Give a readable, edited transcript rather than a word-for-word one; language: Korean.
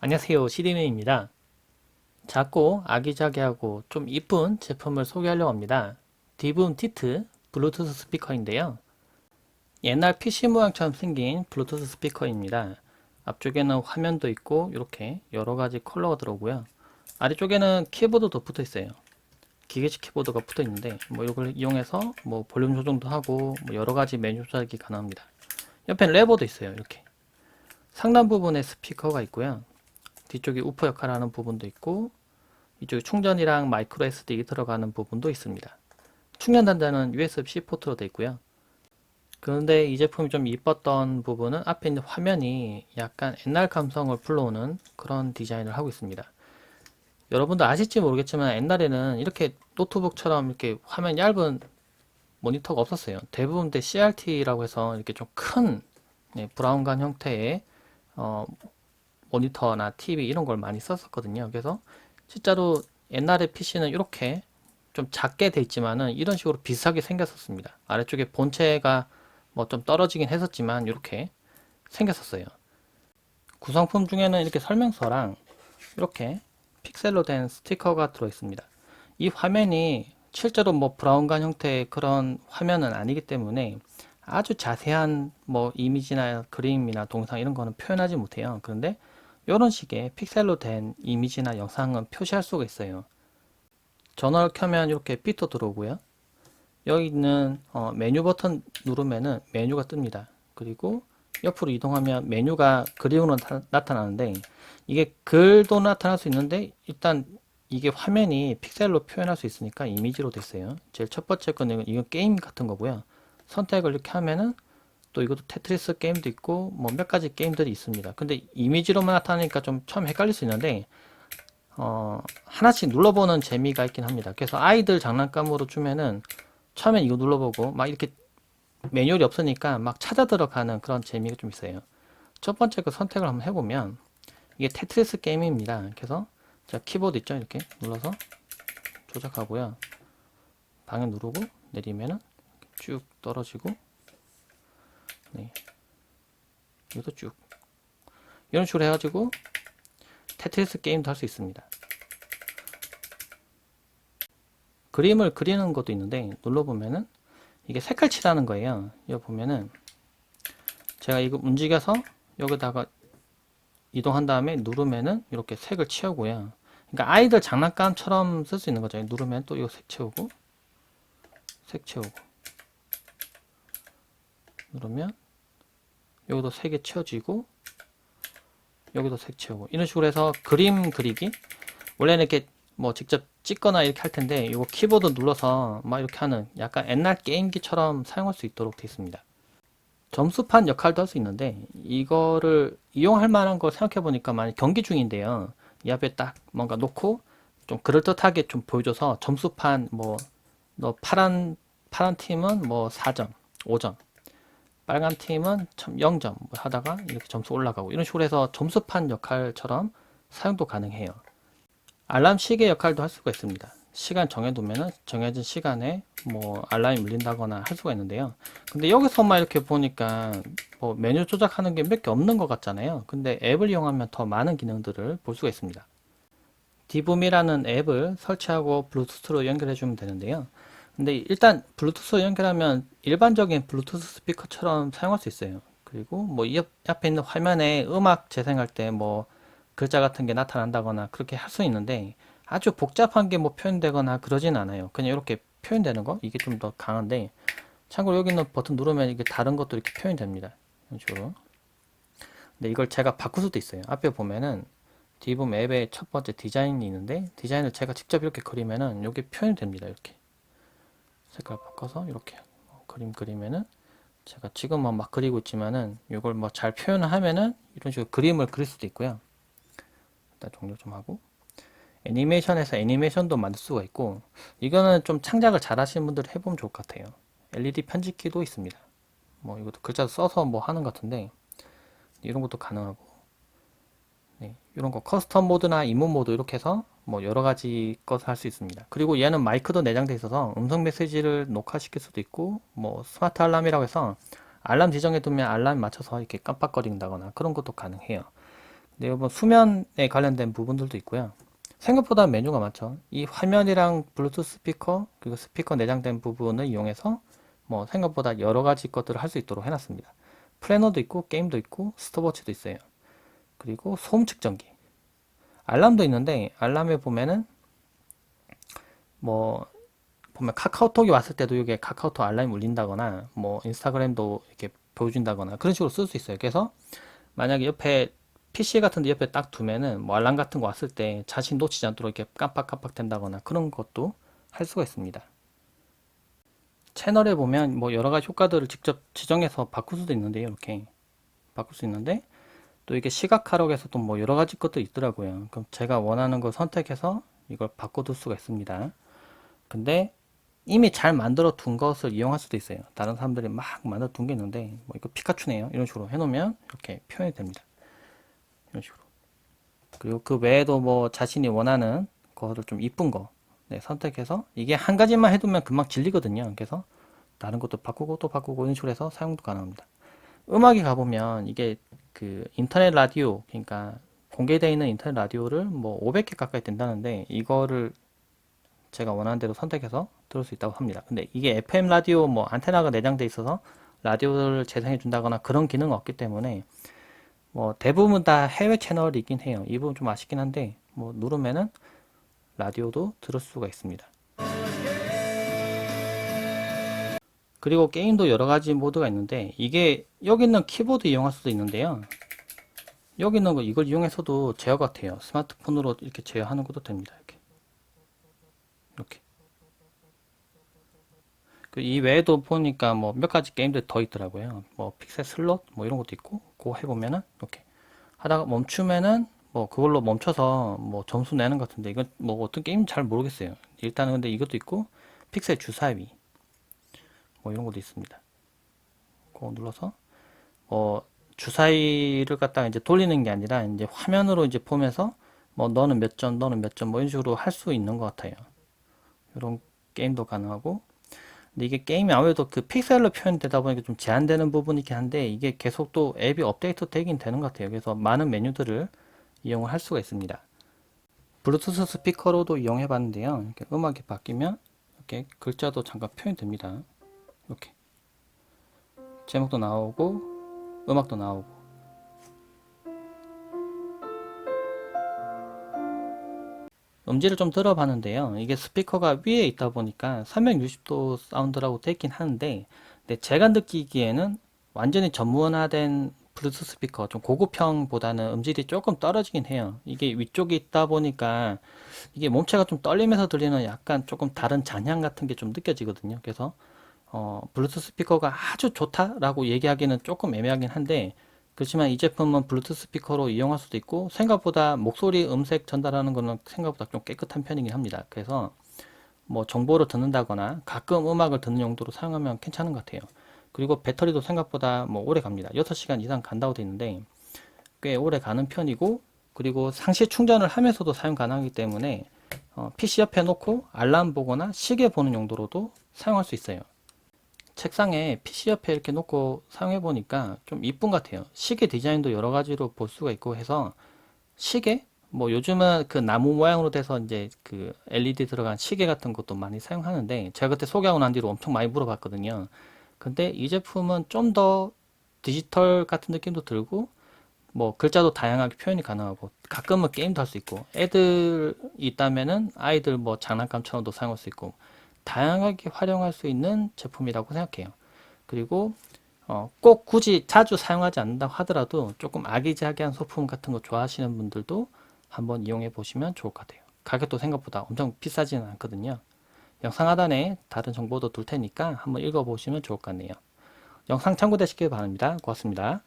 안녕하세요. CD맨입니다. 작고 아기자기하고 좀 이쁜 제품을 소개하려고 합니다. 디붐 티트 블루투스 스피커인데요. 옛날 PC 모양처럼 생긴 블루투스 스피커입니다. 앞쪽에는 화면도 있고 이렇게 여러가지 컬러가 들어오고요. 아래쪽에는 키보드도 붙어 있어요. 기계식 키보드가 붙어 있는데 이걸 이용해서 볼륨 조정도 하고 여러가지 메뉴 조작이 가능합니다. 옆에 레버도 있어요. 이렇게 상단 부분에 스피커가 있고요. 뒤쪽에 우퍼 역할을 하는 부분도 있고 이쪽에 충전이랑 마이크로 SD 들어가는 부분도 있습니다. 충전 단자는 USB-C 포트로 되어 있고요. 그런데 이 제품이 좀 이뻤던 부분은 앞에 있는 화면이 약간 옛날 감성을 불러오는 그런 디자인을 하고 있습니다. 여러분도 아실지 모르겠지만 옛날에는 이렇게 노트북처럼 이렇게 화면 얇은 모니터가 없었어요. 대부분 때 CRT라고 해서 이렇게 좀 큰 브라운관 형태의 모니터나 TV 이런 걸 많이 썼었거든요. 그래서 실제로 옛날에 PC는 이렇게 좀 작게 돼 있지만은 이런 식으로 비슷하게 생겼었습니다. 아래쪽에 본체가 좀 떨어지긴 했었지만 이렇게 생겼었어요. 구성품 중에는 이렇게 설명서랑 이렇게 픽셀로 된 스티커가 들어 있습니다. 이 화면이 실제로 브라운관 형태의 그런 화면은 아니기 때문에 아주 자세한 이미지나 그림이나 동상 이런 거는 표현하지 못해요. 그런데 이런 식의 픽셀로 된 이미지나 영상은 표시할 수가 있어요. 전원을 켜면 이렇게 빛도 들어오고요. 여기 있는 메뉴 버튼 누르면은 메뉴가 뜹니다. 그리고 옆으로 이동하면 메뉴가 그림으로 나타나는데 이게 글도 나타날 수 있는데 일단 이게 화면이 픽셀로 표현할 수 있으니까 이미지로 됐어요. 제일 첫 번째 거는 이건 게임 같은 거고요. 선택을 이렇게 하면은 또 이것도 테트리스 게임도 있고 몇 가지 게임들이 있습니다. 근데 이미지로만 나타나니까 좀 처음 헷갈릴 수 있는데 하나씩 눌러보는 재미가 있긴 합니다. 그래서 아이들 장난감으로 주면은 처음엔 이거 눌러보고 막 이렇게 매뉴얼이 없으니까 막 찾아 들어가는 그런 재미가 좀 있어요. 첫 번째 그 선택을 한번 해보면 이게 테트리스 게임입니다. 그래서 제가 키보드 있죠? 이렇게 눌러서 조작하고요. 방에 누르고 내리면은 쭉 떨어지고 네, 이것도 쭉 이런 식으로 해가지고 테트리스 게임도 할 수 있습니다. 그림을 그리는 것도 있는데 눌러보면은 이게 색깔 칠하는 거예요. 여기 보면은 제가 이거 움직여서 여기다가 이동한 다음에 누르면은 이렇게 색을 채우고요. 그러니까 아이들 장난감처럼 쓸 수 있는 거죠. 누르면 또 이거 색 채우고 색 채우고 누르면 여기도 색이 채워지고 여기도 색 채우고 이런 식으로 해서 그림 그리기 원래는 이렇게 직접 찍거나 이렇게 할 텐데 이거 키보드 눌러서 막 이렇게 하는 약간 옛날 게임기처럼 사용할 수 있도록 되어 있습니다. 점수판 역할도 할 수 있는데 이거를 이용할 만한 거 생각해 보니까 만약 경기 중인데요. 이 앞에 딱 뭔가 놓고 좀 그럴듯하게 좀 보여줘서 점수판 너 파란 팀은 4점, 5점, 빨간 팀은 0점 하다가 이렇게 점수 올라가고 이런 식으로 해서 점수판 역할처럼 사용도 가능해요. 알람 시계 역할도 할 수가 있습니다. 시간 정해두면은 정해진 시간에 알람이 울린다거나 할 수가 있는데요. 근데 여기서만 이렇게 보니까 메뉴 조작하는 게 몇 개 없는 것 같잖아요. 근데 앱을 이용하면 더 많은 기능들을 볼 수가 있습니다. 디붐이라는 앱을 설치하고 블루투스로 연결해 주면 되는데요. 근데 일단 블루투스로 연결하면 일반적인 블루투스 스피커처럼 사용할 수 있어요. 그리고 이 앞에 있는 화면에 음악 재생할 때 글자 같은 게 나타난다거나 그렇게 할 수 있는데 아주 복잡한 게 표현되거나 그러진 않아요. 그냥 이렇게 표현되는 거 이게 좀 더 강한데 참고로 여기 있는 버튼 누르면 이게 다른 것도 이렇게 표현이 됩니다. 이런 식으로. 근데 이걸 제가 바꿀 수도 있어요. 앞에 보면은 디붐 앱의 첫 번째 디자인이 있는데 디자인을 제가 직접 이렇게 그리면은 이게 표현이 됩니다. 이렇게 색깔 바꿔서 이렇게 그림 그리면은 제가 지금은 막 그리고 있지만은 이걸 잘 표현을 하면은 이런 식으로 그림을 그릴 수도 있고요. 일단 종료 좀 하고 애니메이션에서 애니메이션도 만들 수가 있고 이거는 좀 창작을 잘 하시는 분들 해보면 좋을 것 같아요. LED 편집기도 있습니다. 이것도 글자 써서 하는 것 같은데 이런 것도 가능하고 네, 이런 거 커스텀 모드나 입문 모드 이렇게 해서 여러 가지 것을 할 수 있습니다. 그리고 얘는 마이크도 내장되어 있어서 음성 메시지를 녹화시킬 수도 있고 스마트 알람이라고 해서 알람 지정해 두면 알람 맞춰서 이렇게 깜빡거린다거나 그런 것도 가능해요. 네, 뭐 수면에 관련된 부분들도 있고요. 생각보다 메뉴가 많죠. 이 화면이랑 블루투스 스피커 그리고 스피커 내장된 부분을 이용해서 뭐 생각보다 여러 가지 것들을 할 수 있도록 해놨습니다. 플래너도 있고 게임도 있고 스톱워치도 있어요. 그리고 소음 측정기, 알람도 있는데 알람에 보면은 뭐 보면 카카오톡이 왔을 때도 이게 카카오톡 알람이 울린다거나 뭐 인스타그램도 이렇게 보여준다거나 그런 식으로 쓸 수 있어요. 그래서 만약에 옆에 PC 같은 데 옆에 딱 두면은 뭐 알람 같은 거 왔을 때 자신 놓치지 않도록 이렇게 깜빡깜빡 된다거나 그런 것도 할 수가 있습니다. 채널에 보면 뭐 여러 가지 효과들을 직접 지정해서 바꿀 수도 있는데요. 이렇게 바꿀 수 있는데 또 이게 시각화력에서 또 뭐 여러 가지 것도 있더라고요. 그럼 제가 원하는 걸 선택해서 이걸 바꿔둘 수가 있습니다. 근데 이미 잘 만들어 둔 것을 이용할 수도 있어요. 다른 사람들이 막 만들어 둔 게 있는데 뭐 이거 피카츄네요. 이런 식으로 해놓으면 이렇게 표현이 됩니다. 이런 식으로. 그리고 그 외에도 뭐 자신이 원하는 거를 좀 이쁜 거 네, 선택해서 이게 한 가지만 해두면 금방 질리거든요. 그래서 다른 것도 바꾸고 또 바꾸고 이런 식으로 해서 사용도 가능합니다. 음악에 가보면 이게 그 인터넷 라디오 그러니까 공개되어 있는 인터넷 라디오를 뭐 500개 가까이 된다는데 이거를 제가 원하는 대로 선택해서 들을 수 있다고 합니다. 근데 이게 FM 라디오 뭐 안테나가 내장돼 있어서 라디오를 재생해 준다거나 그런 기능은 없기 때문에 뭐 대부분 다 해외 채널이긴 해요. 이 부분 좀 아쉽긴 한데 뭐 누르면은 라디오도 들을 수가 있습니다. 그리고 게임도 여러 가지 모드가 있는데 이게 여기 있는 키보드 이용할 수도 있는데요. 여기 있는 거 이걸 이용해서도 제어가 돼요. 스마트폰으로 이렇게 제어하는 것도 됩니다. 이렇게. 이 외에도 보니까 뭐 몇 가지 게임들 더 있더라고요. 뭐 픽셀 슬롯 뭐 이런 것도 있고 그거 해보면은 이렇게 하다가 멈추면은 뭐 그걸로 멈춰서 뭐 점수 내는 것 같은데 이건 뭐 어떤 게임 잘 모르겠어요. 일단은 근데 이것도 있고 픽셀 주사위 뭐 이런 것도 있습니다. 그거 눌러서 주사위를 갖다가 이제 돌리는 게 아니라 이제 화면으로 이제 보면서 뭐 너는 몇 점, 너는 몇 점 뭐 이런 식으로 할 수 있는 것 같아요. 이런 게임도 가능하고 근데 이게 게임이 아무래도 그 픽셀로 표현되다 보니까 좀 제한되는 부분이긴 한데 이게 계속 또 앱이 업데이트 되긴 되는 것 같아요. 그래서 많은 메뉴들을 이용을 할 수가 있습니다. 블루투스 스피커로도 이용해 봤는데요. 이렇게 음악이 바뀌면 이렇게 글자도 잠깐 표현됩니다. 이렇게 제목도 나오고 음악도 나오고 음질을 좀 들어봤는데요. 이게 스피커가 위에 있다 보니까 360도 사운드라고 되어 있긴 하는데 근데 제가 느끼기에는 완전히 전문화된 블루투스 스피커 좀 고급형보다는 음질이 조금 떨어지긴 해요. 이게 위쪽에 있다 보니까 이게 몸체가 좀 떨리면서 들리는 약간 조금 다른 잔향 같은 게 좀 느껴지거든요. 그래서 블루투스 스피커가 아주 좋다라고 얘기하기는 조금 애매하긴 한데 그렇지만 이 제품은 블루투스 스피커로 이용할 수도 있고 생각보다 목소리 음색 전달하는 거는 생각보다 좀 깨끗한 편이긴 합니다. 그래서 뭐 정보를 듣는다거나 가끔 음악을 듣는 용도로 사용하면 괜찮은 것 같아요. 그리고 배터리도 생각보다 뭐 오래 갑니다. 6시간 이상 간다고 되어 있는데 꽤 오래 가는 편이고 그리고 상시 충전을 하면서도 사용 가능하기 때문에 PC 옆에 놓고 알람 보거나 시계 보는 용도로도 사용할 수 있어요. 책상에 PC 옆에 이렇게 놓고 사용해 보니까 좀 이쁜 것 같아요. 시계 디자인도 여러 가지로 볼 수가 있고 해서 시계? 뭐 요즘은 그 나무 모양으로 돼서 이제 그 LED 들어간 시계 같은 것도 많이 사용하는데 제가 그때 소개하고 난 뒤로 엄청 많이 물어봤거든요. 근데 이 제품은 좀 더 디지털 같은 느낌도 들고 뭐 글자도 다양하게 표현이 가능하고 가끔은 게임도 할 수 있고 애들 있다면은 아이들 뭐 장난감처럼도 사용할 수 있고 다양하게 활용할 수 있는 제품이라고 생각해요. 그리고 꼭 굳이 자주 사용하지 않는다고 하더라도 조금 아기자기한 소품 같은 거 좋아하시는 분들도 한번 이용해 보시면 좋을 것 같아요. 가격도 생각보다 엄청 비싸지는 않거든요. 영상 하단에 다른 정보도 둘 테니까 한번 읽어보시면 좋을 것 같네요. 영상 참고되시길 바랍니다. 고맙습니다.